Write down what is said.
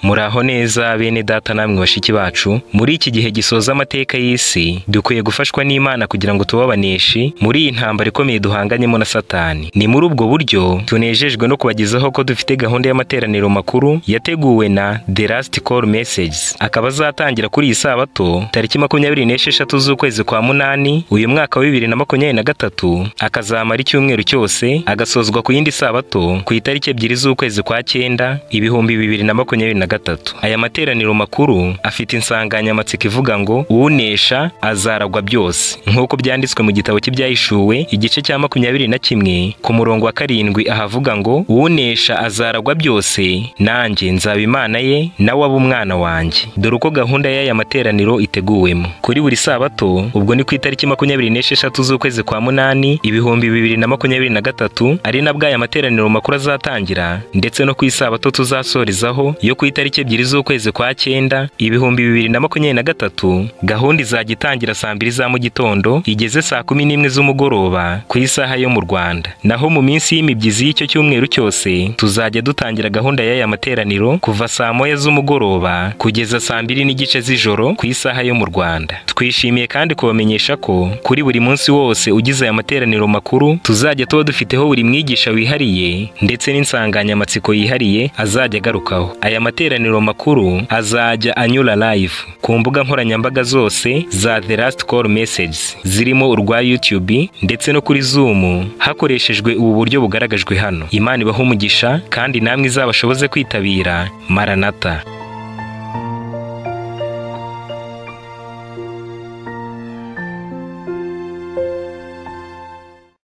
Muraho neza bene data namwe bashiki bacu, muri iki gihe gisoza amateka y'isi dukwiye gufashwa n'Imana kugira ngo tubabaneshe muri iyi ntambara ikomeye duhanganyemo na Satani. Ni muri ubwo buryo tunejejwe no kubagezaho ko dufite gahunda y'amateraniro makuru yateguwe na The Last Call Messages, akaba azatangira kuri iyi Sabato tariki 26 z'ukwezi kwa munani uyu mwaka wa 2023, akazamara icyumweru cyose, agasozwa ku yindi Sabato ku itariki 2 z'ukwezi kwa cyenda 2023. Aya materaniro makuru afite insanganyamatsiko ivuga ngo uwunesha azaragwa byose, nk'uko byanditswe mu gitabo cy'ibyahishuwe igice cya 21 ku murongo wa 7 ahavuga ngo uwunesha azaragwa byose, nanjye nzaba Imana ye nawe aba umwana wanjye. Dore uko gahunda y'aya materaniro iteguwemo. Kuri buri Sabato, ubwo ni ku itariki 26 z'ukwezi kwa munani 2023, ari nabwo aya materaniro makuru azatangira, ndetse no ku Isabato tuzasorezaho yo ku itariki 2 z'ukwezi kwa cyenda 2023, gahunda izajya itangira saa 2 za mu gitondo igeze saa 11 z'umugoroba ku isaha yo mu Rwanda. Naho mu minsi y'imibyizi y'icyo cyumweru cyose tuzajya dutangira gahunda y'aya materaniro kuva saa 9 z'umugoroba kugeza saa 2:30 z'ijoro ku isaha yo mu Rwanda. Twishimiye kandi kubamenyesha ko kuri buri munsi wose ugize aya materaniro makuru tuzajya tuba dufiteho buri mwigisha wihariye ndetse n'insanganyamatsiko yihariye azajya agarukaho. Aya materaniro makuru azajya anyura live ku mbuga nkoranyambaga zose za The Last Call Messages, zirimo urwa YouTube ndetse no kuri Zoom hakoreshejwe ubu buryo bugaragajwe hano. Imana ibahe umugisha kandi namwe izabashoboze kwitabira. Maranatha.